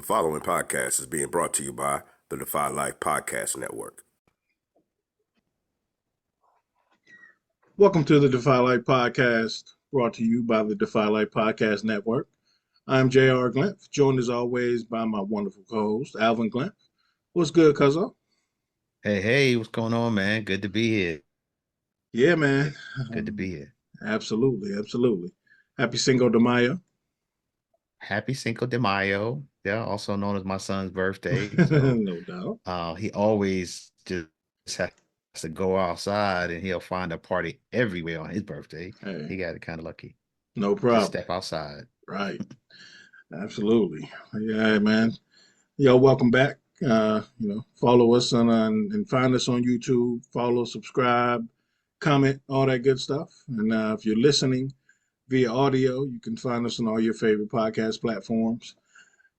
The following podcast is being brought to you by the Defy Life Podcast Network. Welcome to the Defy Life Podcast, brought to you by the Defy Life Podcast Network. I'm J.R. Glimpf, joined as always by my wonderful co-host, Alvin Glimpf. What's good, cuzzo? Hey, what's going on, man? Good to be here. Yeah, man. Good to be here. Absolutely. Happy Cinco de Mayo. Happy Cinco de Mayo. Yeah, also known as my son's birthday. So, No doubt. he always just has to go outside and he'll find a party everywhere on his birthday. Hey, He got it kind of lucky. no Just problem. step outside. Right. Absolutely. Yeah, man. Yo, welcome back. Follow us and find us on YouTube. Follow, subscribe, comment, all that good stuff. And if you're listening via audio, you can find us on all your favorite podcast platforms.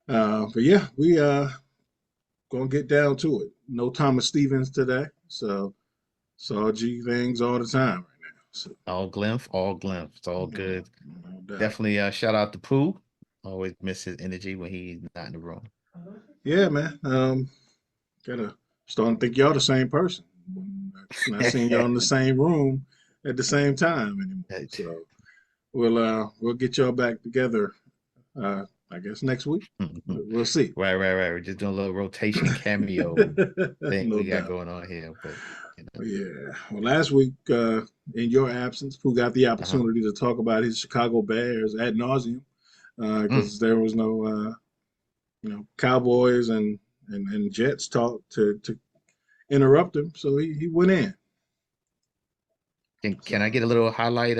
But yeah, we gonna get down to it. No Thomas Stevens today, so it's all G things all the time right now. So All glimpse, all glimpse. It's all no, good. no doubt. Definitely shout out to Pooh. Always miss his energy when he's not in the room. Yeah, man. Gotta starting to think y'all the same person. Not seeing y'all in the same room at the same time anymore. So we'll get y'all back together. I guess next week. We'll see. Right. We're just doing a little rotation cameo thing No we got doubt. going on here. But Yeah. Well, last week, in your absence, who got the opportunity to talk about his Chicago Bears ad nauseum, because there was no, Cowboys and Jets talk to interrupt him, so he went in. Can I get a little highlight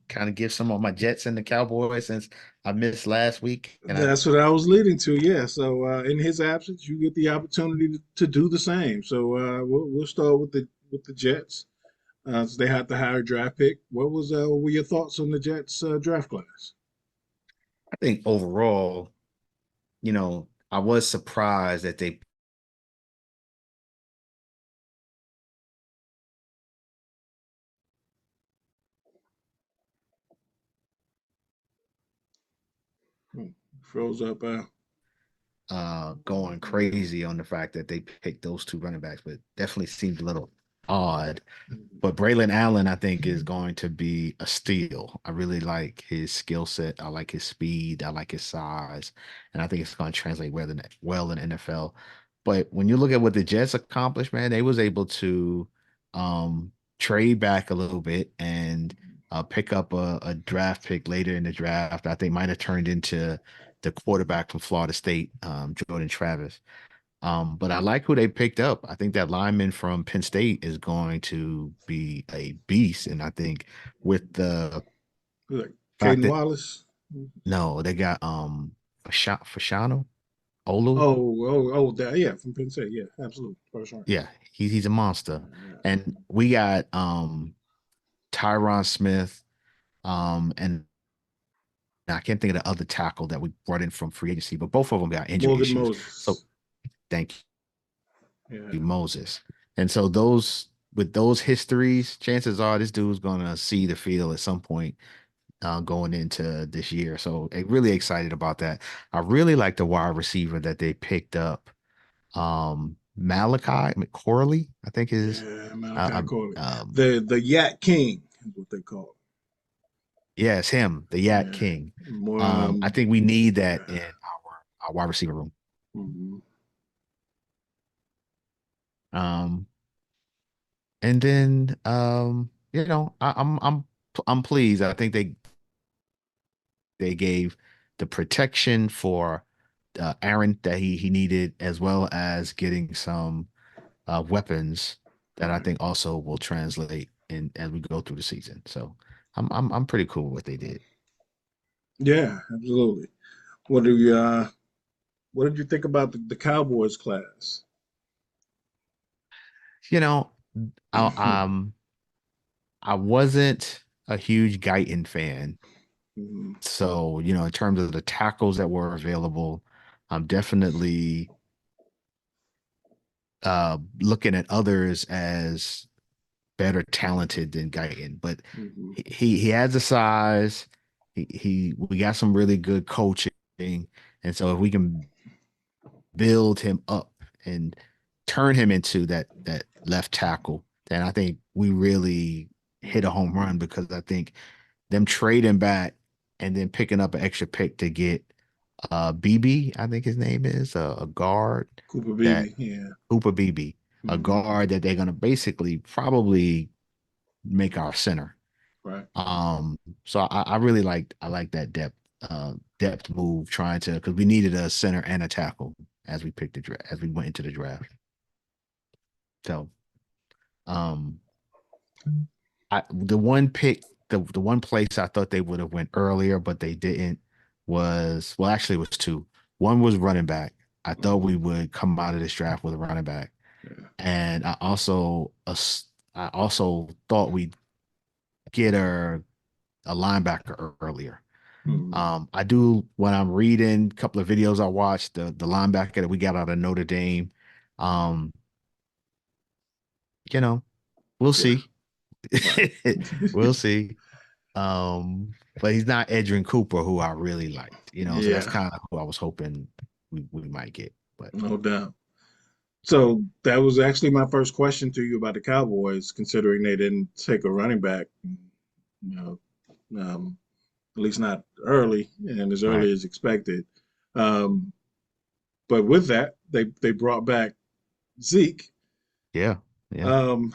kind of give some of my Jets and the Cowboys since I missed last week? That's what I was leading to. Yeah. So in his absence, you get the opportunity to do the same. So we'll start with the Jets. So they had the higher draft pick. What were your thoughts on the Jets draft class? I think overall, I was surprised that they Froze up. going crazy on the fact that they picked those two running backs, but definitely seemed a little odd. But Braylon Allen, I think, is going to be a steal. I really like his skill set. I like his speed. I like his size. And I think it's going to translate well in NFL. But when you look at what the Jets accomplished, man, they was able to trade back a little bit and pick up a draft pick later in the draft. I think might have turned into the quarterback from Florida State, Jordan Travis. But I like who they picked up. I think that lineman from Penn State is going to be a beast. And I think with the Like fact Caden that Wallace. no, they got Fashano Olu. Yeah, from Penn State. Yeah, absolutely. First round. Yeah, he's a monster. Yeah. And we got Tyron Smith, and I can't think of the other tackle that we brought in from free agency, but both of them got injury Morgan issues. Moses. So thank you, Yeah. Moses. And so with those histories, chances are this dude's gonna see the field at some point going into this year. So really excited about that. I really like the wide receiver that they picked up. Malachi Corley, I think is Yeah, Malachi Corley. um, The Yak King is what they call yeah, it's him, the it. Yak Yeah. King. More, I think we need that in our wide receiver room. mhm. Um, and then I'm pleased. I think they gave the protection for Aaron that he needed, as well as getting some weapons that I think also will translate in as we go through the season. So I'm pretty cool with what they did. Yeah, absolutely. What did you think about the Cowboys class? You know, I, I wasn't a huge Guyton fan. Mhm. So, in terms of the tackles that were available, I'm definitely looking at others as better talented than Guyton. But Mhm. he has the size. We got some really good coaching. And so if we can build him up and turn him into that left tackle, then I think we really hit a home run, because I think them trading back and then picking up an extra pick to get BB, I think his name is a guard Cooper that Beebe, yeah. Hooper BB, a Hmm. guard that they're gonna basically probably make our center. Right. So I really like that depth move, trying to, because we needed a center and a tackle as we picked the draft, as we went into the draft. So um the one pick, the one place I thought they would have went earlier, but they didn't, was, well, actually it was two. One was running back. I thought we Hmm. would come out of this draft with a running back. Yeah. And I also thought we'd get a linebacker earlier. Hmm. I do, when I'm reading a couple of videos I watched, the linebacker that we got out of Notre Dame. Um, you know, we'll Yeah. see. Right. We'll see. But he's not Edrin Cooper, who I really liked, so that's Yeah. kind of who I was hoping we might get. But No doubt. So that was actually my first question to you about the Cowboys, considering they didn't take a running back, you know, at least not early and as right. early as expected. Um, but with that, they brought back Zeke. Yeah. Yeah. Um,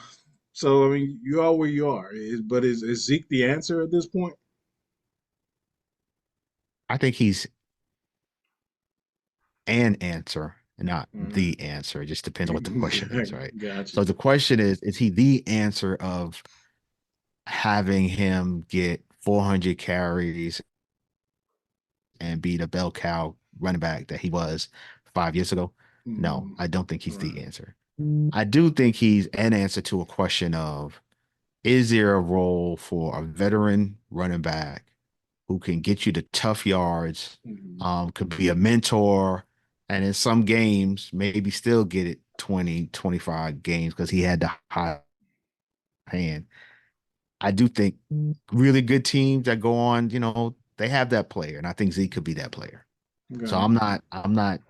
so I mean, you are where you are. But is Zeke the answer at this point? I think he's an answer, not All right. the answer. It just depends on what the question is, right? Gotcha. So the question is he the answer of having him get 400 carries and be the bell cow running back that he was 5 years ago? No, Mm, I don't think he's the right. answer. I do think he's an answer to a question of, is there a role for a veteran running back who can get you the tough yards, Mhm. could be a mentor, and in some games, maybe still get it 20, 25 games because he had the high hand. I do think really good teams that go on, they have that player, and I think Zeke could be that player. So Got I'm not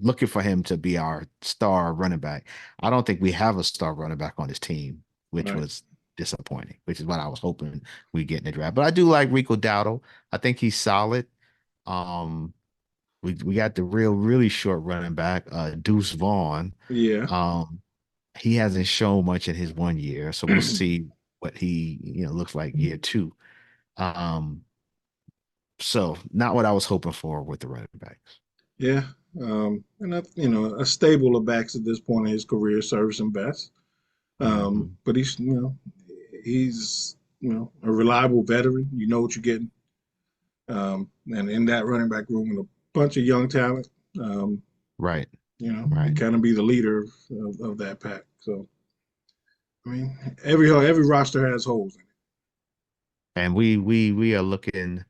looking for him to be our star running back. I don't think we have a star running back on this team, which right. was disappointing, which is what I was hoping we get in the draft. But I do like Rico Dowdle. I think he's solid. Um, we got the really short running back, Deuce Vaughn. Yeah. Um, he hasn't shown much in his 1 year, so we'll see what he looks like year two. Um, so not what I was hoping for with the running backs. Yeah. And a stable of backs at this point in his career serves him best. Hmm. But he's a reliable veteran. You know what you're getting. And in that running back room with a bunch of young talent, um, Right, he right. kind of be the leader of that pack. So I mean, every roster has holes in it. And we are looking,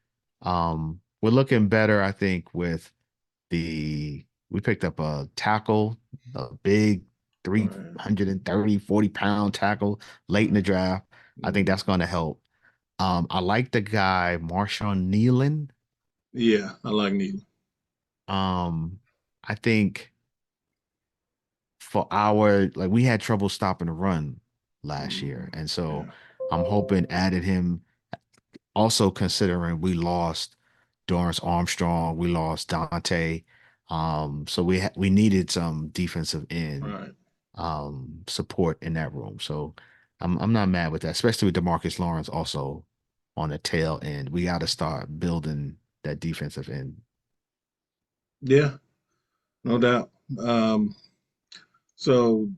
we're looking better, I think, with we picked up a tackle, a big All right. 330, 40-pound tackle late in the draft. I think Mhm. that's going to help. I like the guy Marshawn Nealon. Yeah, I like Neil. Um, I think for our, like, we had trouble stopping the run last year, Mhm. and so Yeah. I'm hoping added him. Also considering we lost Dorrance Armstrong, we lost Dante, so we needed some defensive end Right. support in that room. So I'm not mad with that, especially with Demarcus Lawrence also on the tail end. We got to start building that defensive end. Yeah, no doubt. Um, so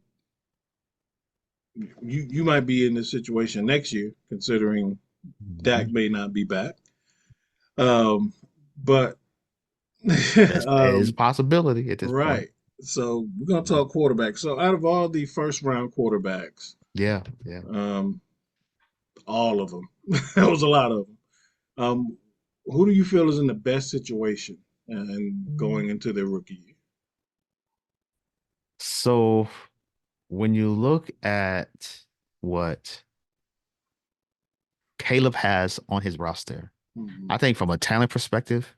you might be in this situation next year, considering Dak Mhm. may not be back. Um, but That's is um, possibility at this point. right. So we're gonna talk quarterback. So out of all the first round quarterbacks, Yeah, yeah. um, all of them, that was a lot of them. Um, who do you feel is in the best situation and going into their rookie year? So when you look at what Caleb has on his roster, Mhm. I think from a talent perspective,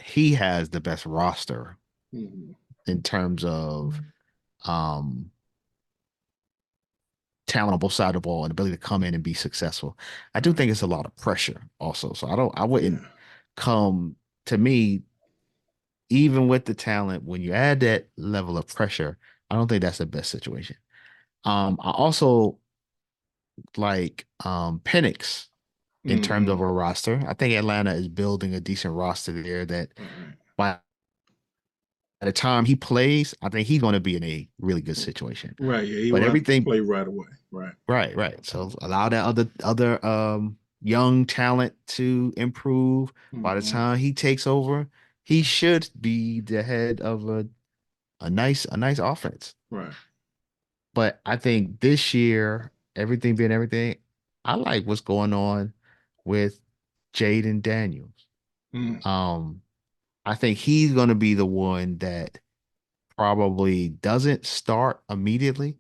he has the best roster Mhm. in terms of um talent on both sides of the ball and ability to come in and be successful. I do Right. think it's a lot of pressure also. So I Yeah. wouldn't come to me, even with the talent, when you add that level of pressure, I don't think that's the best situation. I also like Penix in terms of Hmm. a roster. I think Atlanta is building a decent roster there that Right. by the time he plays, I think he's going to be in a really good situation. Right. Yeah. He But will have to everything, play right away. Right. right. So allow that other young talent to improve. By the Hmm. time he takes over, he should be the head of a nice offense. Right. But I think this year, everything being everything, I like what's going on with Jaden Daniels. Mm. Um, I think he's going to be the one that probably doesn't start immediately,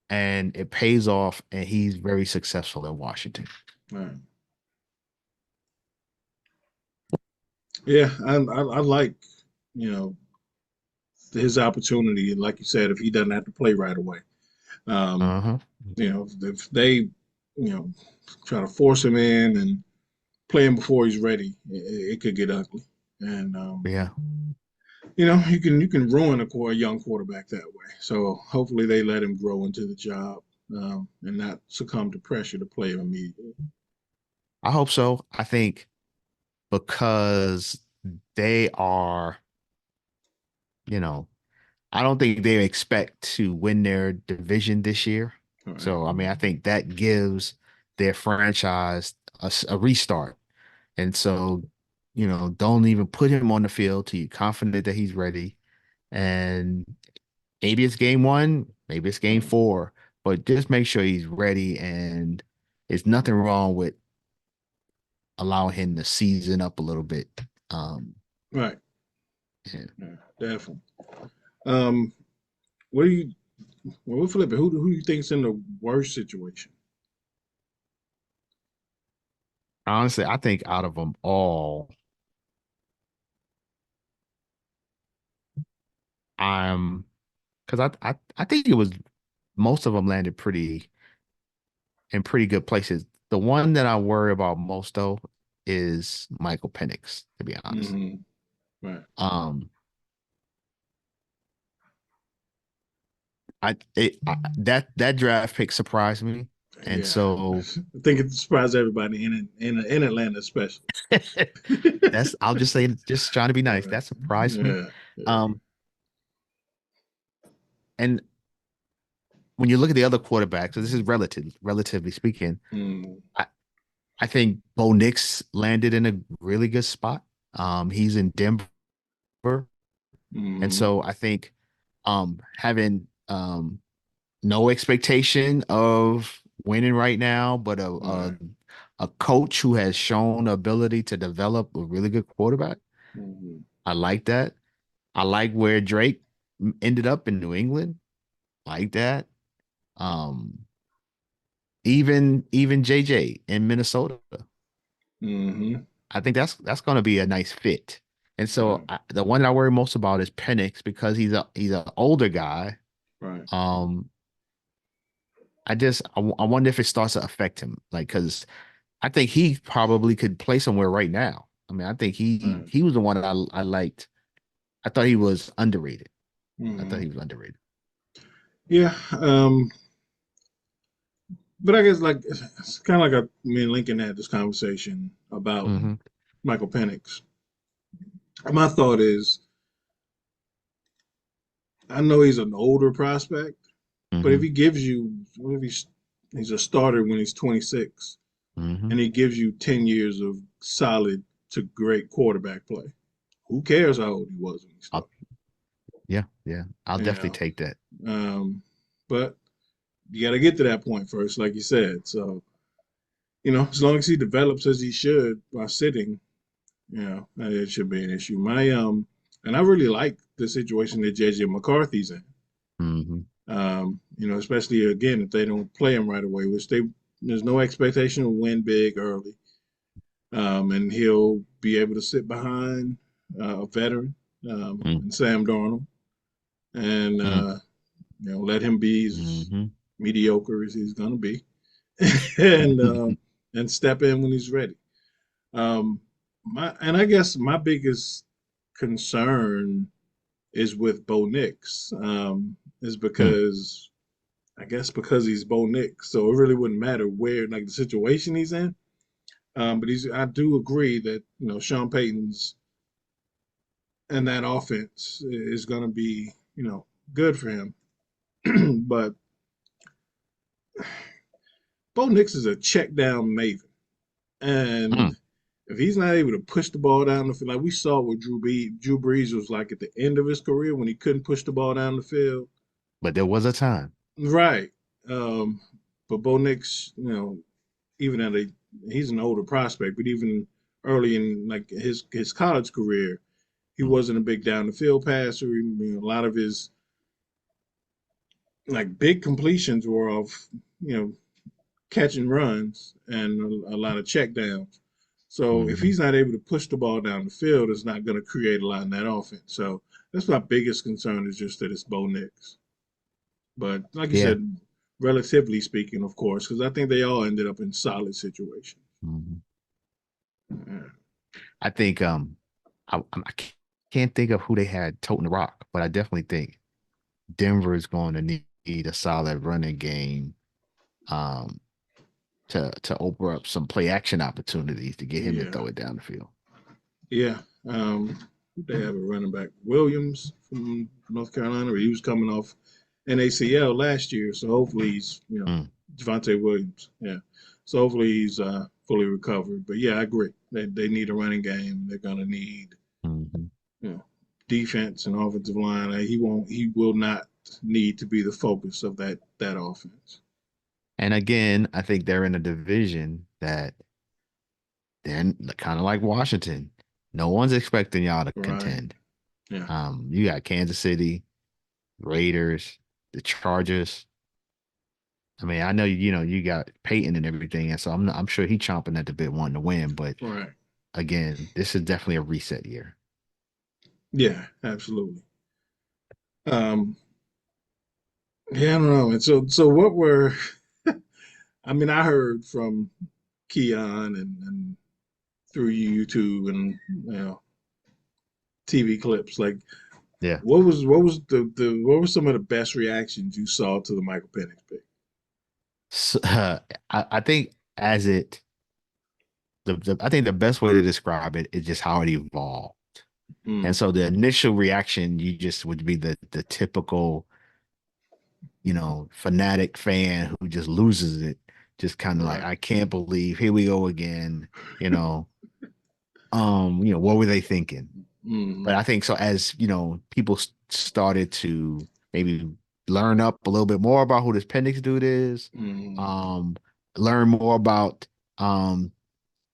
and it pays off, and he's very successful in Washington. Right. Yeah. I like, you know, his opportunity. And like you said, if he doesn't have to play right away, um, Uh-huh. if they, try to force him in and play him before he's ready, it could get ugly. And Yeah. you can ruin a young quarterback that way. So hopefully they let him grow into the job, and not succumb to pressure to play him immediately. I hope so. I think because they are, you know, I don't think they expect to win their division this year. All right. So, I mean, I think that gives their franchise a restart. And so, don't even put him on the field till you're confident that he's ready. And maybe it's game one, maybe it's game Mm. four, but just make sure he's ready. And there's nothing wrong with allowing him to season up a little bit. Um, Right. yeah. Yeah, definitely. Um, what do you? Well, we'll flip it. Who do you think's in the worst situation? Honestly, I think out of them all, I'm because I think it was most of them landed pretty in pretty good places. The one that I worry about most though is Michael Penix, to be honest. Hmm. Right. Um, that draft pick surprised me, and Yeah. so I think it surprised everybody in Atlanta, especially. I'll just say just trying to be nice. Right. That surprised me. Yeah. Yeah. Um, and when you look at the other quarterbacks, so this is relatively speaking, Mm. I, I think Bo Nix landed in a really good spot. He's in Denver, and Hmm. so I think having no expectation of winning right now, but Right. a coach who has shown ability to develop a really good quarterback. Hmm. I like that. I like where Drake ended up in New England. Like that. Um, even JJ in Minnesota. Hmm. I think that's going to be a nice fit. And so Right. the one that I worry most about is Penix because he's an older guy. Right. Um, I wonder if it starts to affect him, like because I think he probably could play somewhere right now. I mean, I think he Right. he was the one that I liked. I thought he was underrated. I thought Hmm. he was underrated. Yeah. But I guess like it's kind of like me and Lincoln had this conversation about Hmm. Michael Penix. My thought is, I know he's an older prospect, but if Hmm. he gives you, what if he's a starter when he's 26, Hmm. and he gives you 10 years of solid to great quarterback play? Who cares how old he was when he started? Yeah. I'll You definitely know, take that. but you got to get to that point first, like you said. So, as long as he develops as he should while sitting, it should be an issue. And I really like the situation that JJ McCarthy's in. Hmm. Especially again if they don't play him right away, which there's no expectation to win big early. and he'll be able to sit behind a veteran Mm, and Sam Darnold, and mm, let him be as hmm mediocre as he's going to be, and step in when he's ready. Um, I guess my biggest concern is with Bo Nix, is mm. because I guess because he's Bo Nix, so it really wouldn't matter where like the situation he's in. But I do agree that Sean Payton's and that offense is going to be good for him. But Bo Nix is a check down maven, and Mm. if he's not able to push the ball down the field, like we saw what Drew Brees was like at the end of his career when he couldn't push the ball down the field. But there was a time. Right. Um, but Bo Nix, even he's an older prospect, but even early in like his college career, he Mm, wasn't a big down the field passer. A lot of his like big completions were off, catching runs and a lot of check downs. So if hmm he's not able to push the ball down the field, it's not going to create a lot in that offense. So that's my biggest concern is just that it's Bo Nix. But like you Yeah. said, relatively speaking, of course, because I think they all ended up in solid situations. hmm Yeah. I think I can't think of who they had toting the rock, but I definitely think Denver is going to need a solid running game um to open up some play action opportunities to get him to Yeah. throw it down the field. Yeah. They have a running back, Williams from North Carolina. He was coming off an ACL last year, so hopefully he's, Mm, Javante Williams. Yeah. So hopefully he's fully recovered. But yeah, I agree. They need a running game. They're gonna need, mhm. you know, defense and offensive line. He will not need to be the focus of that offense. And again, I think they're in a division that they're kind of like Washington. No one's expecting y'all to Right. contend. Yeah. You got Kansas City, Raiders, the Chargers. I mean, I know you got Peyton and everything, and so I'm sure he chomping at the bit wanting to win. But Right. again, this is definitely a reset year. Yeah, absolutely. Um, yeah, I don't know. And so what were I mean, I heard from Keon and through YouTube and TV clips. Like, Yeah. what were some of the best reactions you saw to the Michael Penix pick? So, I think as it I think the best way to describe it is just how it evolved. And Mm, so the initial reaction you just would be the typical, fanatic fan who just loses it, just kind of like, right. I can't believe here we go again, you know. What were they thinking? But Mm, I think so as, people started to maybe learn up a little bit more about who this Penix dude is, mm, um, learn more about um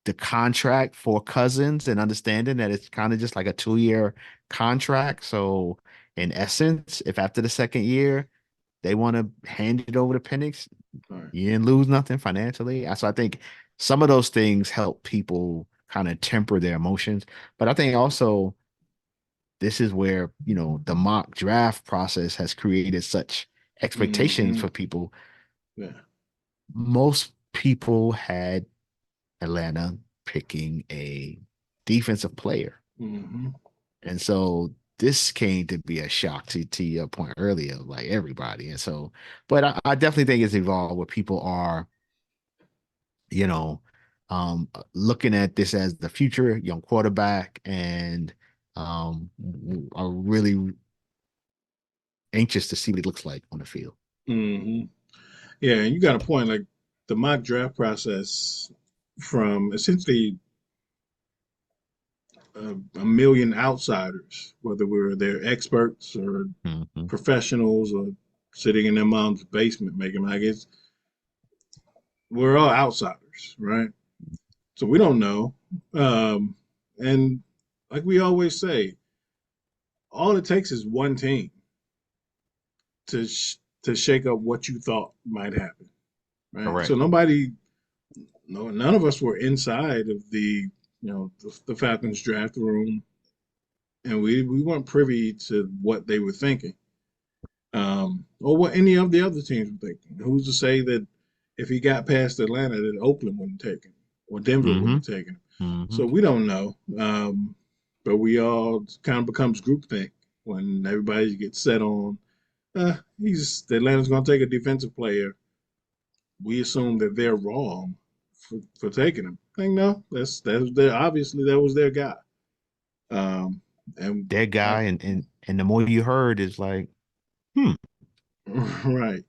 the contract for Cousins and understanding that it's kind of just like a 2-year contract. So in essence, if after the second year they want to hand it over to Penix, right. you didn't lose nothing financially. So I think some of those things help people kind of temper their emotions. But I think also this is where, the mock draft process has created such expectations Mm, for people. yeah. Most people had Atlanta picking a defensive player. Mm, And so this came to be a shock to your point earlier, like everybody. And so, but I definitely think it's evolved where people are, you know, looking at this as the future young quarterback and are really anxious to see what it looks like on the field. mm. Yeah, and you got a point. Like the mock draft process from essentially a million outsiders, whether we're their experts or Mhm. professionals or sitting in their mom's basement making like we're all outsiders, right? So we don't know. Um, and like we always say, all it takes is one team to shake up what you thought might happen, right? So Correct. nobody no, none of us were inside of the Falcons draft room, and we weren't privy to what they were thinking, or what any of the other teams were thinking. Who's to say that if he got past Atlanta, that Oakland wouldn't take him or Denver Mm-hmm. wouldn't have taken him? Mm-hmm. So we don't know. But we all kind of becomes groupthink when everybody gets set on. He's Atlanta's going to take a defensive player. We assume that they're wrong for taking him. Like, no, that was their obviously that was their guy. Um, and That like, guy, and the more you heard is like, right,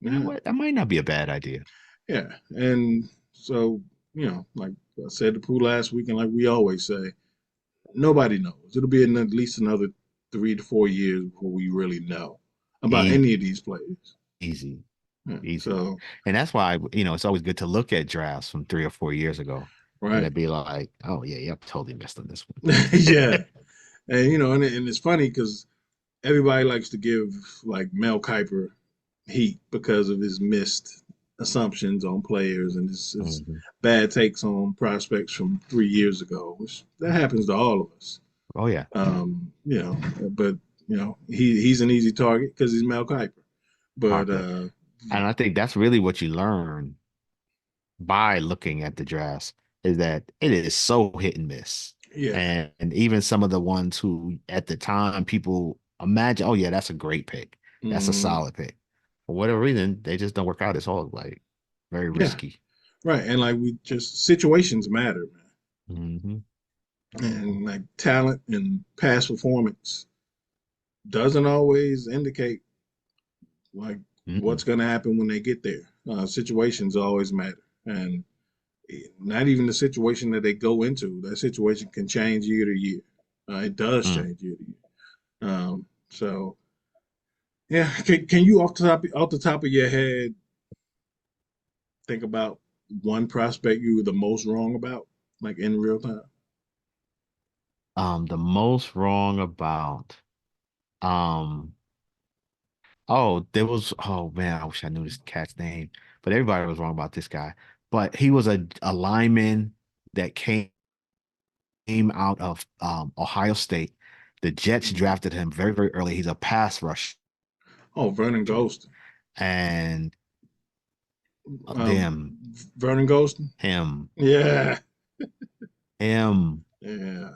you know yeah, what? That might not be a bad idea. yeah, and so like I said to Pooh last week, and like we always say, nobody knows. It'll be at least another 3 to 4 years before we really know about any of these players. Easy, Yeah, easy. so And that's why, it's always good to look at drafts from 3 or 4 years ago and right, to be like, oh yeah, yep, totally missed on this yeah, one. and and it's funny because everybody likes to give like Mel Kiper heat because of his missed assumptions on players and his Mhm. bad takes on prospects from 3 years ago, which that happens to all of us. Oh yeah, You know, but he's an easy target because he's Mel Kiper. But Harper. And I think that's really what you learn by looking at the drafts is that it is so hit and miss. yeah, And even some of the ones who at the time people imagine, oh yeah, that's a great pick. That's a mm, solid pick. For whatever reason, they just don't work out. It's all like very yeah, risky. right. And like we just situations matter, Hmm. man. And like talent and past performance doesn't always indicate like what's Mm-mm. going to happen when they get there. Situations always matter, and not even the situation that they go into. That situation can change year to year. It does Mm. change year to year. So yeah, can you off the top of your head think about one prospect you were the most wrong about, like in real time? The most wrong about um oh man, I wish I knew this cat's name, but everybody was wrong about this guy. But he was a lineman that came out of Ohio State. The Jets Mm. drafted him very, very early. He's a pass rusher. Oh, Vernon Gholston. And Um, them, Vernon Gholston. him, Yeah, him, yeah.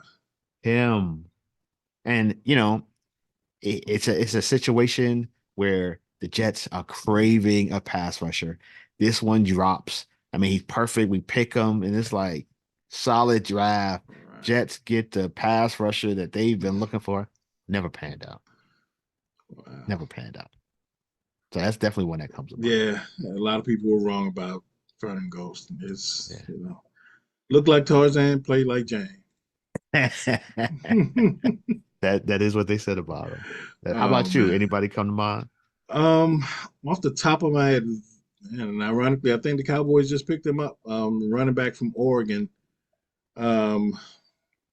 him. And it's a situation where the Jets are craving a pass rusher. This one drops. I mean, he's perfect. We pick him, and it's like solid draft. Right. Jets get the pass rusher that they've been looking for. Never panned out. Wow. Never panned out. So that's definitely one that comes to mind. Yeah, a lot of people were wrong about Vernon Gholston. It's Yeah. looked like Tarzan, played like Jane. That is what they said about him. How Oh about you? man. Anybody come to mind? Um, Off the top of my head, and ironically, I think the Cowboys just picked him up. Running back from Oregon. Um,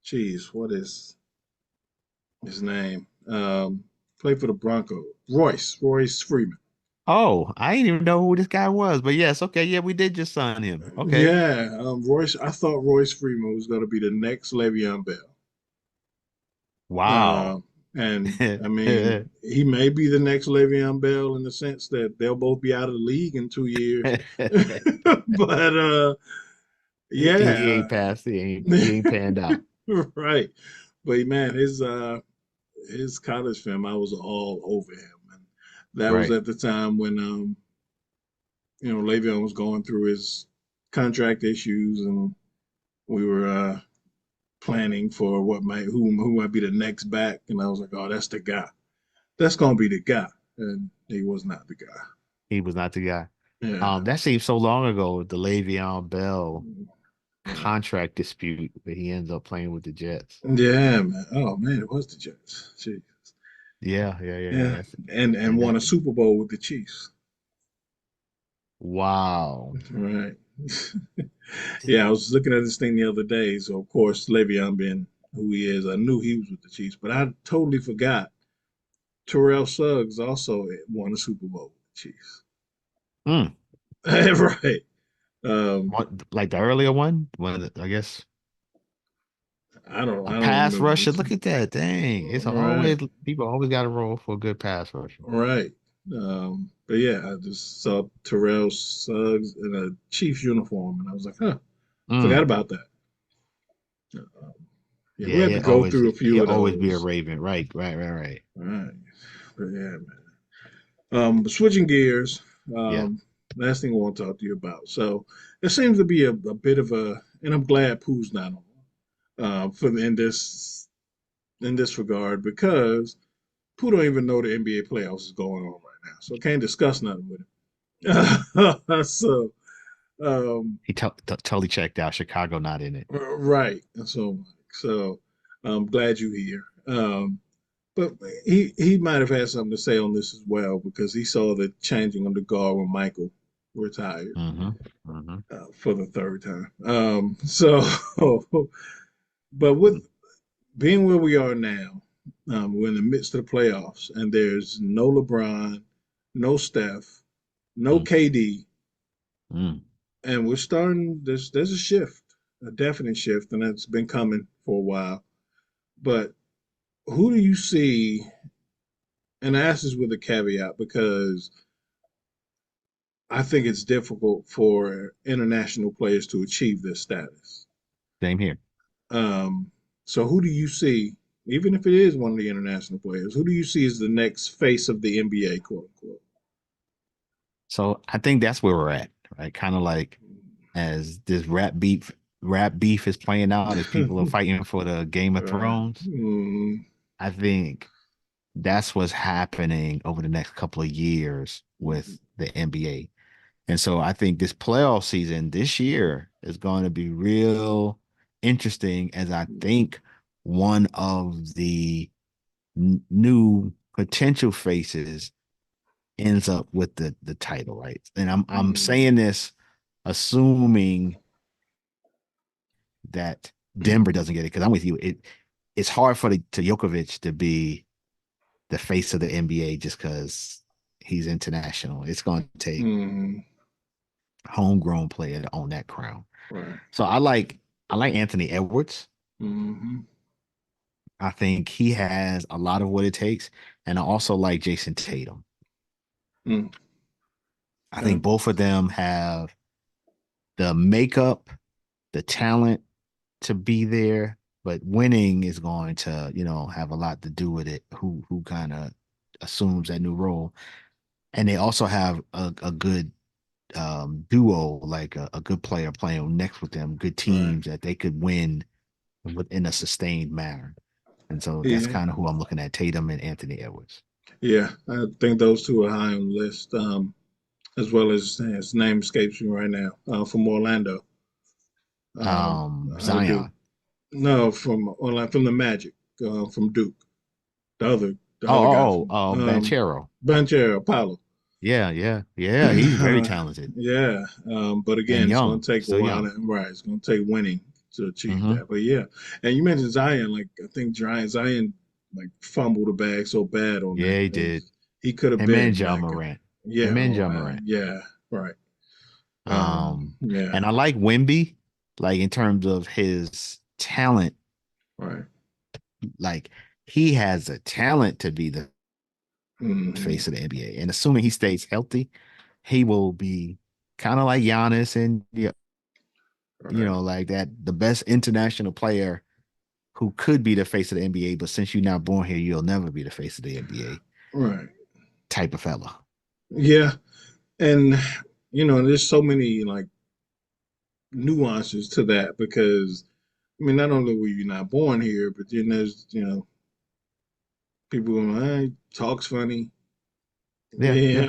Geez, what is his name? Played for the Broncos. Royce Freeman. Oh, I didn't even know who this guy was, but yes, okay, yeah, we did just sign him. Okay. Yeah, Royce. I thought Royce Freeman was going to be the next Le'Veon Bell. Wow. Uh, and I mean, he may be the next Le'Veon Bell in the sense that they'll both be out of the league in 2 years. But He yeah, ain't passed. He ain't panned out. right. But man, his college film, I was all over him, and that was Right. at the time when Le'Veon was going through his contract issues, and we were planning for who might be the next back, and I was like, oh, that's the guy. That's gonna be the guy, and he was not the guy. He was not the guy. Yeah, That seems so long ago, the Le'Veon Bell yeah, contract dispute that he ends up playing with the Jets. yeah, man. Oh man, it was the Jets. Jeez. Yeah, yeah, yeah, yeah. Yeah, and And won that a Super Bowl with the Chiefs. wow. Right. Yeah, I was looking at this thing the other day. So of course, Le'Veon being who he is, I knew he was with the Chiefs, but I totally forgot Terrell Suggs also won a Super Bowl with the Chiefs. Mm. Right. Um, What, like the earlier one I guess I a don't pass remember rusher. this. Look at that. Dang. It's Right, always people always got a role for a good pass rusher. right. But yeah, I just saw Terrell Suggs in a Chiefs uniform, and I was like, huh, forgot Mm. about that. Um, yeah, we Yeah, had to go through a few he'll of always be a those. Raven. Right. Right. But yeah, man. Switching gears, Yeah. last thing I want to talk to you about. So there seems to be a bit of a, and I'm glad Pooh's not on for in this regard because Pooh don't even know the NBA playoffs is going on right now, so can't discuss nothing with him. So He totally checked out. Chicago not in it. right, so I'm glad you're here. But he might have had something to say on this as well because he saw the changing of the guard when Michael retired Mm-hmm. Mm-hmm. for the third time. But with being where we are now, we're in the midst of the playoffs, and there's no LeBron, no Steph, no KD, Mm-hmm. and we're starting. There's a shift, a definite shift, and that's been coming for a while. But who do you see? And I ask this with a caveat because I think it's difficult for international players to achieve this status. Same here. Um, so who do you see, even if it is one of the international players, who do you see as the next face of the NBA, quote unquote? So I think that's where we're at, right? Kind of like as this rap beef is playing out, as people are fighting for the Game of Thrones. Mm, I think that's what's happening over the next couple of years with the NBA. And so I think this playoff season this year is going to be real interesting as I think one of the new potential faces ends up with the title, right? And I'm saying this assuming that Denver doesn't get it because I'm with you. It's hard for to Jokovic to be the face of the NBA just because he's international. It's going to take mm, homegrown player to own that crown. right. So I like Anthony Edwards. Mm-hmm. I think he has a lot of what it takes, and I also like Jason Tatum. Mm, I yeah. think both of them have the makeup, the talent to be there, but winning is going to, have a lot to do with it. Who kind of assumes that new role, and they also have a good duo, like a good player playing next with them, good Right. teams that they could win within a sustained manner. And so that's Yeah. kind of who I'm looking at, Tatum and Anthony Edwards. Yeah. I think those two are high on the list, as well as his name escapes me right now, from Orlando. I do. Zion. No, from the Magic, from Duke. The other guy from Banchero. Banchero, Paulo. Yeah. He's very talented Yeah, but and again, it's going young, to take a still while. young. Right, it's going to take winning to achieve Mm-hmm. that. But yeah, and you mentioned Zion. Like I think Zion like fumbled the bag so bad on that. Yeah, he did. He could have Him and been John that guy. Morant. Yeah. Him and Oh, John Morant. yeah. Right. Um, Yeah. and I like Wimby, like in terms of his talent, Right. like he has a talent to be the Hmm. face of the NBA. And assuming he stays healthy, he will be kind of like Giannis and Right. like that the best international player who could be the face of the NBA, but since you're not born here, you'll never be the face of the NBA Right. type of fella. Yeah, and there's so many like nuances to that because I mean, not only were you not born here, but then there's people going, talks funny, Yeah, yeah.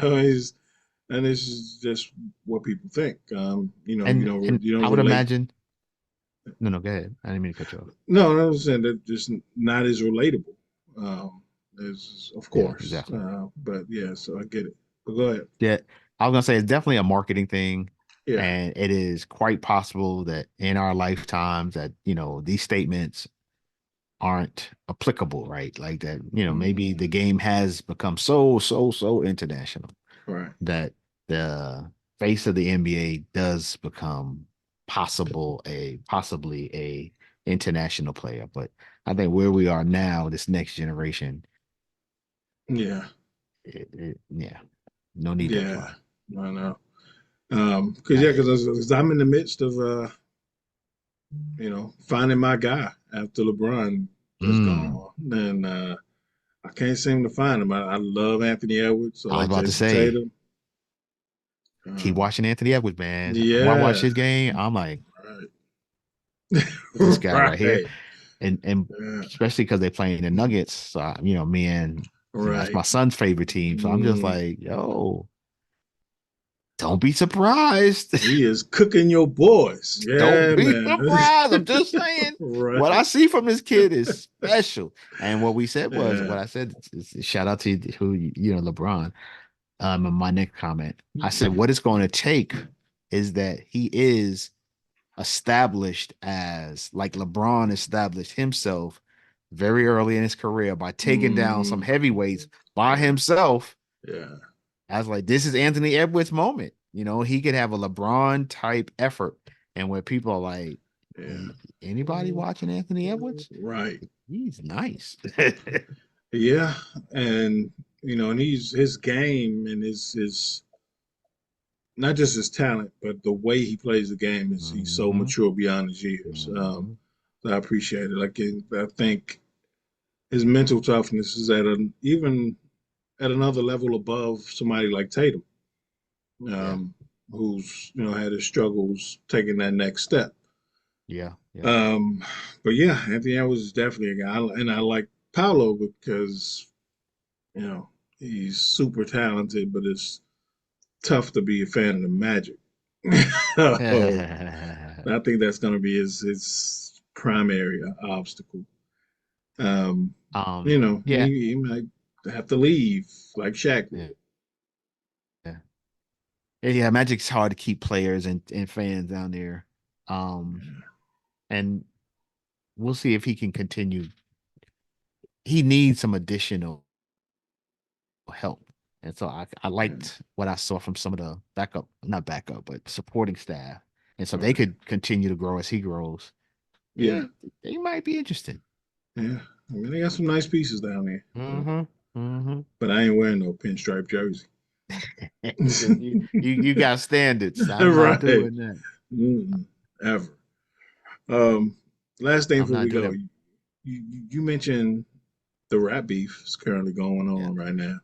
and this is just what people think. And You don't I would relate. imagine no, go ahead. I didn't mean to cut you off. No, no, I'm saying that just not as relatable. As of Yeah, course, exactly. but yeah, so I get it. But go ahead. Yeah. I was gonna say it's definitely a marketing thing. Yeah. And it is quite possible that in our lifetimes that, these statements aren't applicable, right? Like that, maybe Hmm. the game has become so international Right. that the face of the NBA does become possibly a international player. But I think where we are now, this next generation, Yeah. yeah, no need to Yeah. apply. I know. Because I'm in the midst of finding my guy after LeBron is Mm, gone, and I can't seem to find him. I love Anthony Edwards. I I was like about to Jason say, Tatum. keep Um, watching Anthony Edwards, man. When I watch yeah, his game, I'm like, this right, guy right here, right, and yeah, especially because they're playing the Nuggets. So, me and that's right. my son's favorite team. So I'm just Mm, like, yo, don't be surprised. he is cooking your boys. Don't Yeah, be man. surprised. I'm just saying what I Right. see from this kid is special. And what we said was Yeah. what I said. Shout out to who LeBron. In my next comment, I said what it's going to take is that he is established as like LeBron established himself very early in his career by taking down some Mm, heavyweights by yeah. himself. Yeah. I was like, this is Anthony Edwards' moment. He could have a LeBron type effort, and where people are like, Yeah. Anybody watching Anthony Edwards? Right. He's nice." Yeah. And and his game and his not just his talent, but the way he plays the game is he's so Mhm, mature beyond his years. mhm. So I appreciate it. Like I think his mental toughness is even at another level above somebody like Tatum, Yeah, um, who's had his struggles taking that next step. yeah, yeah, Um, but yeah, Anthony Edwards is definitely a guy, and I like Paolo because you know he's super talented, but it's tough to be a fan of the Magic. I think that's going to be his primary obstacle. Um, yeah, he might have to leave like Shaq yeah, did. yeah. Yeah, Magic's hard to keep players and fans down there. Um, and we'll see if he can continue. He needs some additional help. And so I Yeah, liked what I saw from some of the backup, not backup, but supporting staff. And so they right. could continue to grow as he grows. Yeah, Yeah, they might be interesting. yeah. I mean, they got some nice pieces down there, Mm-hmm. Mm-hmm. but I ain't wearing no pinstripe jersey. You got standards. I'm not Right. doing that. Mm-mm, ever. Um, last thing I'm before not we doing go, that. you mentioned the rap beef is currently going Yeah, on right now.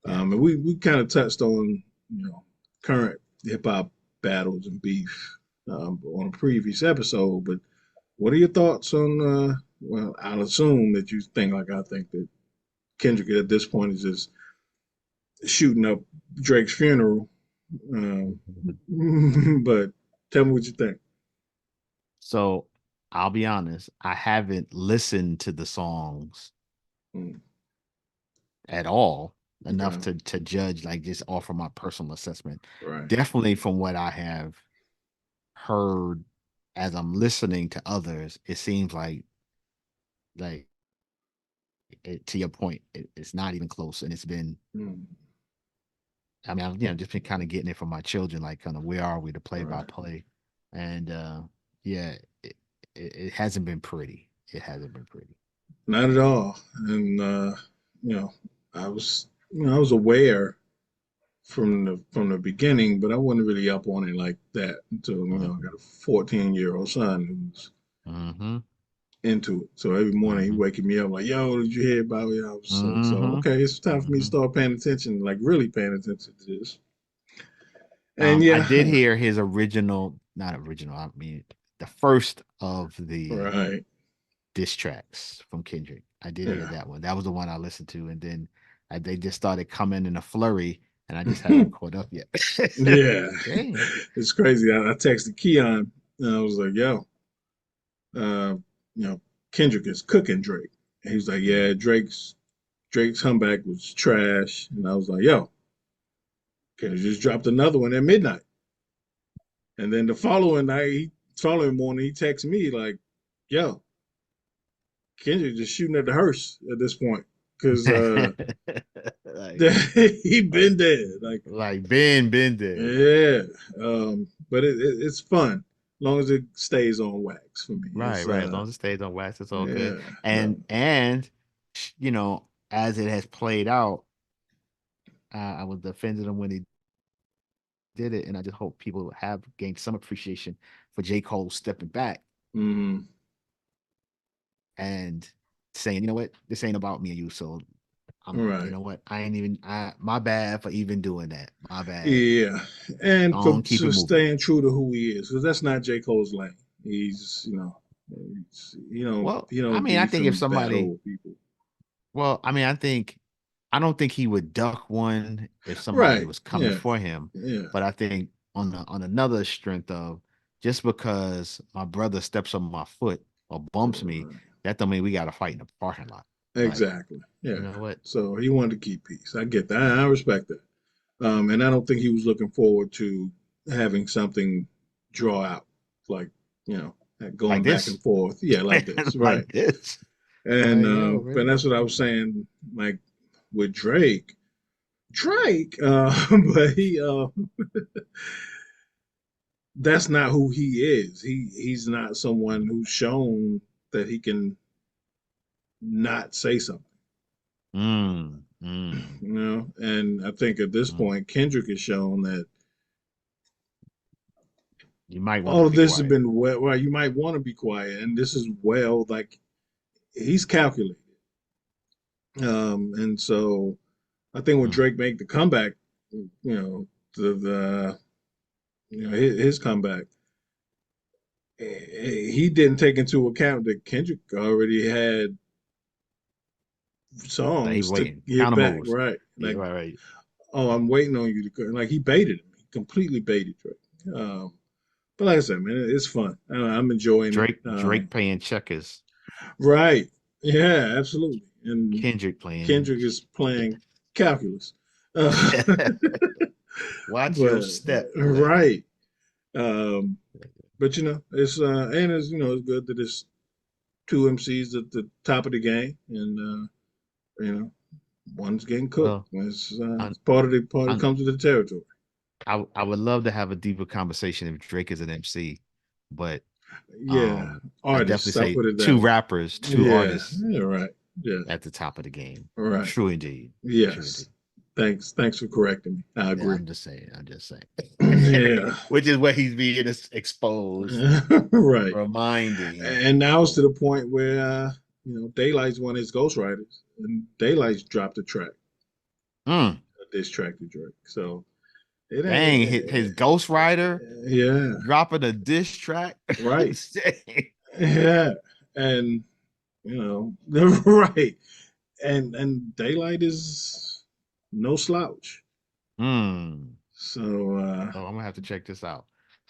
yeah. And we kind of touched on current hip hop battles and beef on a previous episode. But what are your thoughts on? Well, I'll assume that you think like I think that Kendrick at this point is just shooting up Drake's funeral. Um, but tell me what you think. So I'll be honest, I haven't listened to the songs Mm, at all enough okay, to judge, like just offer my personal assessment. right. Definitely from what I have heard as I'm listening to others, it seems like to your point, it's not even close. And it's been, Mm, I mean, I've just been kind of getting it from my children, like kind of where are we to play by right. play. And yeah, it hasn't been pretty. It hasn't been pretty. Not at all. And you know, I was I was aware from the beginning, but I wasn't really up on it like that until I got a 14-year-old son who's Mm-hmm. into it. So every morning he Mm-hmm. waking me up like, "Yo, did you hear about it?" I was like, "So Mm-hmm. okay, it's time for me to Mm-hmm. start paying attention, like really paying attention to this." And I yeah, did hear his original, not original, I mean the first of the right, diss tracks from Kendrick. I did hear yeah, that one. That was the one I listened to, and then they just started coming in a flurry, and I just haven't caught up yet. yeah. Dang. It's crazy. I texted Keon and I was like, "Yo, uh, you know, Kendrick is cooking Drake." And he was like, Yeah. "Yeah, Drake's comeback was trash." And I was like, "Yo, Kendrick just dropped another one at midnight." And then the following morning, he texted me like, "Yo, Kendrick just shooting at the hearse at this point." because Like, he like, been dead. like been there. Yeah, but it's fun as long as it stays on wax for me. Right, It's right. As long as it stays on wax, it's all good. yeah, And as it has played out, I was defending him when he did it, and I just hope people have gained some appreciation for J. Cole stepping back mm, and saying, you know what, this ain't about me and you. So you right. know what, I ain't even my bad for even doing that. My bad. Yeah, and for Don't keep it moving. staying true to who he is, because that's not J. Cole's lane. He's, Well, he I don't mean, I think if beefing battle somebody, with people. well, I mean, I don't think he would duck one if somebody Right. was coming Yeah. for him. Yeah. But I think on another strength of, just because my brother steps on my foot or bumps me, Right. that don't mean we got to fight in the parking lot. Like, Exactly. you Yeah. know what? So he wanted to keep peace. I get that. I respect that. And I don't think he was looking forward to having something draw out, like, Like going back and this. forth. Yeah, like this. Right. Like this. And Like, yeah, and man. that's what I was saying, like with Drake. Drake, but that's not who he is. He's not someone who's shown that he can not say something. Mm, mm, And I think at this mm. point, Kendrick has shown that You might want to all of be this has quiet. been well. You might want to be quiet, and this is well, like he's calculated. And so I think when Mm. Drake made the comeback, the his comeback, he didn't take into account that Kendrick already had Like, he songs to waiting. get Counter back, moves. right? Yeah, Like, right, right. oh, I'm waiting on you to go. Like he baited him, he completely baited Drake. But like I said, man, it's fun. I'm enjoying it. Drake playing checkers. Right? Yeah, absolutely. And Kendrick playing. Kendrick is playing calculus. Uh, Watch your but step, player. right. Um, but it's and it's it's good that it's two MCs at the top of the game, and one's getting cooked. Well, It's I'm, part of the part that I'm, comes with the territory. I would love to have a deeper conversation if Drake is an MC, but Yeah, I definitely artists. I'll say put it that two way. rappers, two Yeah, artists yeah, right. Yeah, at the top of the game. right. True indeed. True Yes. indeed. Thanks for correcting me. I Yeah, agree. I'm just saying. I'm just saying. Yeah, Which is what he's being exposed, right. reminding. And now it's to the point where Daylight's one of his ghostwriters, and Daylight's dropped a track, Mm, a diss track to Drake. So it dang, his Ghost Rider ain't. Yeah, dropping a diss track. right. Yeah, and right. And Daylight is no slouch. Hmm. So Oh, I'm gonna have to check this out.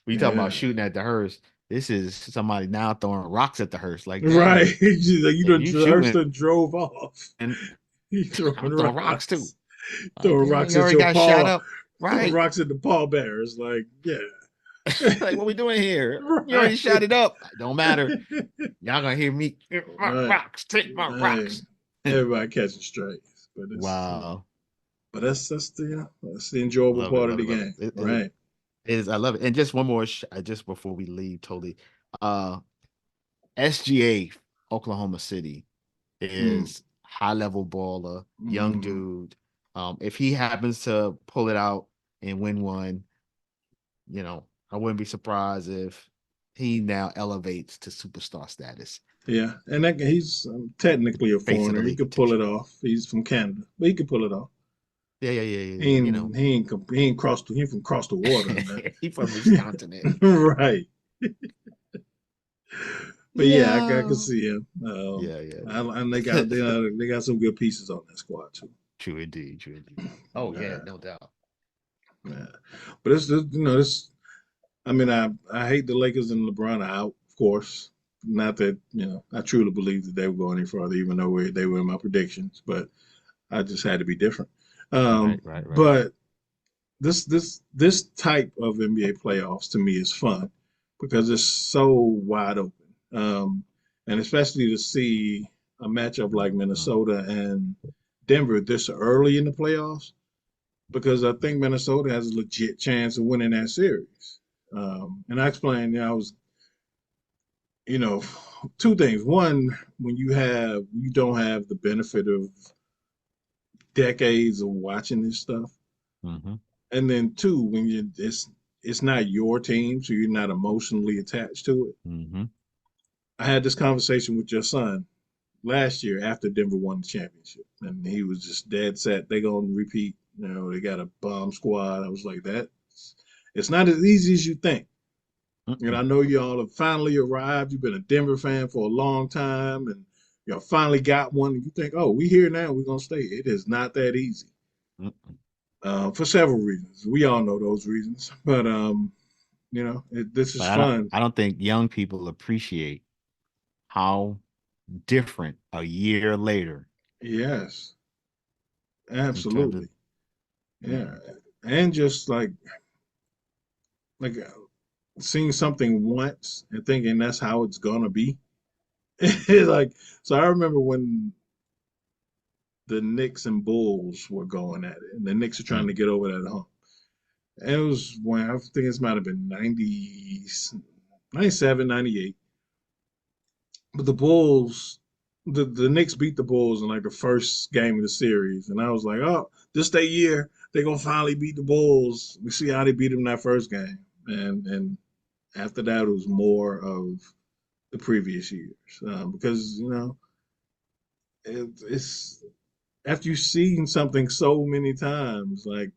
We talking about yeah, shooting at the hearse. This is somebody now throwing rocks at the hearse. Like, right. dang, You if know, you the Hearst shooting, done drove off. and He throwing I'm throwing rocks too. rocks, Like, throwing dang, rocks you at already your got shot paw, up. throwing Right. rocks at the pallbearers. Like, yeah, Like, what we doing here? You already right, shot it up. Don't matter. Y'all gonna hear me. My right. rocks. Take my Hey, rocks. everybody catching strays, but it's Wow. but that's the that's the enjoyable Love it. part of Love the it. Love game, it. right? It is. I love it. And just one more, just before we leave, totally. Uh, SGA, Oklahoma City, Mm, is high level baller, young mm, dude. If he happens to pull it out and win one, I wouldn't be surprised if he now elevates to superstar status, yeah, and he's technically a face of the foreigner. He league could pull it potentially. off. He's from Canada, but he could pull it off. Yeah, yeah, yeah, yeah, He yeah. ain't he ain't he ain't crossed he ain't from across the water and He from this that. continent. Right. But yeah, I Yeah. could see him. Yeah, yeah, And yeah. they got some good pieces on that squad too. True indeed, true indeed. Oh yeah, Yeah, no doubt. yeah. But it's this. I mean, I hate the Lakers and LeBron are out, of course. Not that I truly believe that they would go any further, even though they were in my predictions. But I just had to be different. Right, right, right. But this type of NBA playoffs to me is fun because it's so wide open, and especially to see. a matchup like Minnesota and Denver this early in the playoffs because I think Minnesota has a legit chance of winning that series. And I explained, I was, you know, two things. One, when you don't have the benefit of decades of watching this stuff, Mm-hmm. and then two, when it's not your team, so you're not emotionally attached to it. Mm-hmm. I had this conversation with your son last year after Denver won the championship, and he was just dead set. They gonna repeat. They got a bomb squad. I was like that. It's not as easy as you think. And I Mm-mm. know y'all have finally arrived. You've been a Denver fan for a long time, and y'all finally got one. And you think, oh, we here now. We're gonna stay. It is not that easy Mm-mm. for several reasons. We all know those reasons, but this is But I don't fun. I don't think young people appreciate how different a year later Yes, in terms of absolutely. you Yeah, know. and just like seeing something once and thinking that's how it's gonna be. Like, so I remember when the Knicks and Bulls were going at it, and the Knicks are trying Mm. to get over that hump. And it was when I think it might have been 97, 98. But the Bulls, the Knicks beat the Bulls in like the first game of the series, and I was like, oh, this day year they're gonna finally beat the Bulls. We see how they beat them that first game, and after that it was more of the previous years because it's after you've seen something so many times, like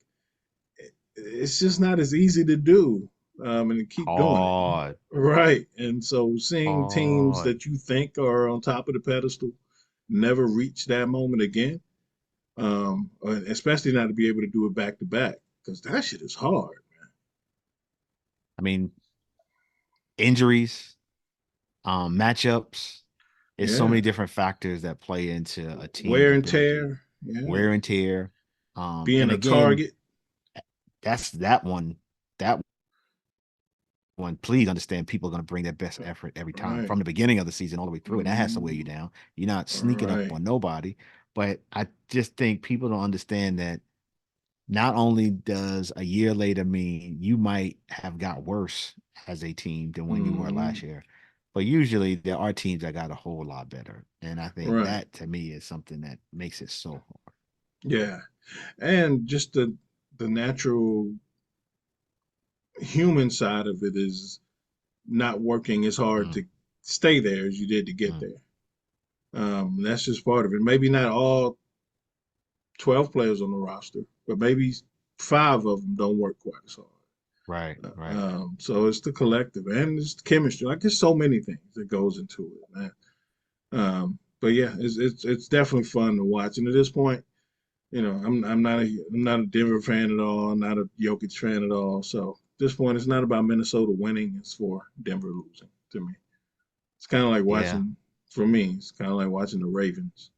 it's just not as easy to do and to keep doing it. Hard, Right. And so seeing teams hard. that you think are on top of the pedestal never reach that moment again, especially not to be able to do it back to back, because that shit is hard. I mean, injuries, matchups. It's so Yeah. many different factors that play into a team's Wear and ability, tear. Yeah. wear and tear. Being And a again, target. that's that one. That one. Please understand, people are going to bring their best effort every time Right. from the beginning of the season all the way through, and that has to weigh you Mm, down. You're not sneaking up right. on nobody. But I just think people don't understand that not only does a year later mean you might have got worse as a team than when you were last Mm, year, but usually there are teams that got a whole lot better. And I think right. that to me is something that makes it so hard. Yeah. And just the natural human side of it is not working as hard Mm, to stay there as you did to get mm, there. That's just part of it. Maybe not all 12 players on the roster, but maybe five of them don't work quite as hard. right, right. So it's the collective and it's the chemistry. Like there's so many things that goes into it, man. But yeah, it's definitely fun to watch. And at this point, I'm not a Denver fan at all. I'm not a Jokic fan at all. So at this point, it's not about Minnesota winning. It's for Denver losing to me. It's kind of like Yeah. watching, for me, it's kind of like watching the Ravens.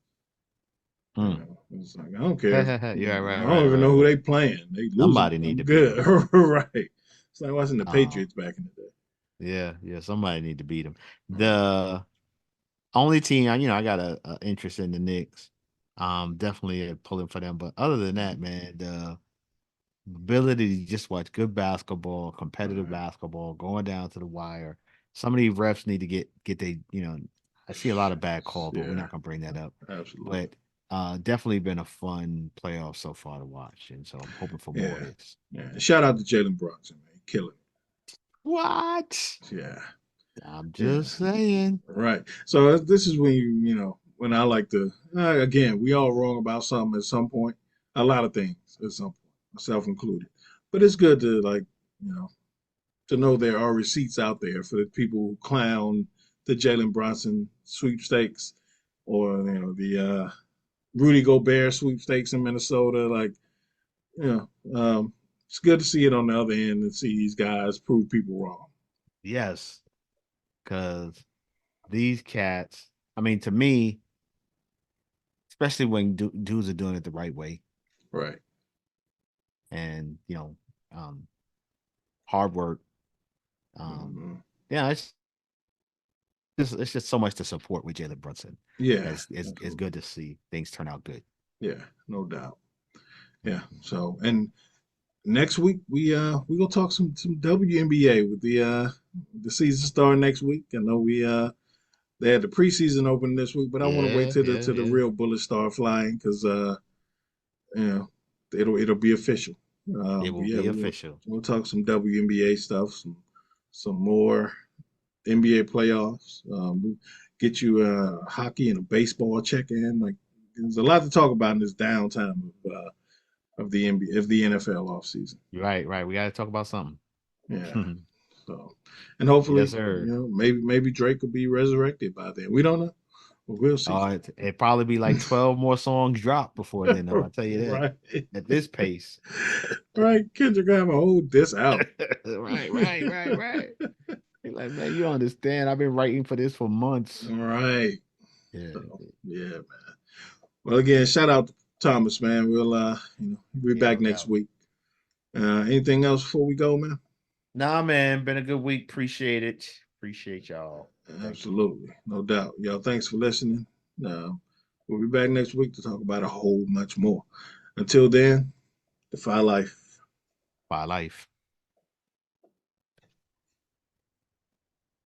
Mm. It's like I don't care. Yeah, I right, don't right, even know right, who right. they playing. They losing. Somebody need I'm to beat good. them. Right. It's like watching the Um, Patriots back in the day. yeah, yeah, somebody need to beat them. Right. The only team I got a interest in the Knicks. Definitely pulling for them. But other than that, man, the ability to just watch good basketball, competitive Right. basketball, going down to the wire. Some of these refs need to get they, I see a lot of bad calls, but we're Yeah. not gonna bring that up. Absolutely. But definitely been a fun playoff so far to watch. And so I'm hoping for more Yeah. hits. Yeah. Shout out to Jalen Brunson, man. Killing What? it. Yeah. I'm Yeah. just saying. Right. So this is when when I like to, again, we all wrong about something at some point, a lot of things at some point, myself included. But it's good to you know, to know there are receipts out there for the people who clown the Jalen Brunson sweepstakes or, the Rudy Gobert sweepstakes in Minnesota. Like, you it's good to see it on the other end and see these guys prove people wrong. Yes, because these cats, I mean, to me, especially when dudes are doing it the right way Right. and hard work. Hmm. Yeah, it's it's just so much to support with Jalen Brunson. Yeah, It's good to see things turn out good. yeah, no doubt. Yeah. So, and next week we gonna talk some WNBA with the season starting next week. I know they had the preseason open this week, but I want to wait Yeah, till yeah, the yeah. real bullets start flying because you know it'll be official. It But will yeah, be official. we'll talk some WNBA stuff, some more NBA playoffs. We get you hockey and a baseball check in. Like there's a lot to talk about in this downtime of the NBA of the NFL offseason. Right, right. We got to talk about something. Yeah. So, and hopefully, Yes, sir. maybe Drake will be resurrected by then. We don't know, but we'll see. It probably be like 12 more songs drop before then, though. I'll tell you that. Right, At this pace. right. Kendrick gonna have a whole diss out. Right, right, right, right. He like, man, you understand? I've been writing for this for months. All right. Yeah. So, yeah, man. Well, again, shout out to Thomas, man. We'll be Yeah, back no next doubt. week. Anything else before we go, man? Nah, man, been a good week. Appreciate it. Appreciate y'all. Thank you. Absolutely, no doubt. Y'all, thanks for listening. Uh, we'll be back next week to talk about a whole much more. Until then, defy life. Bye, life.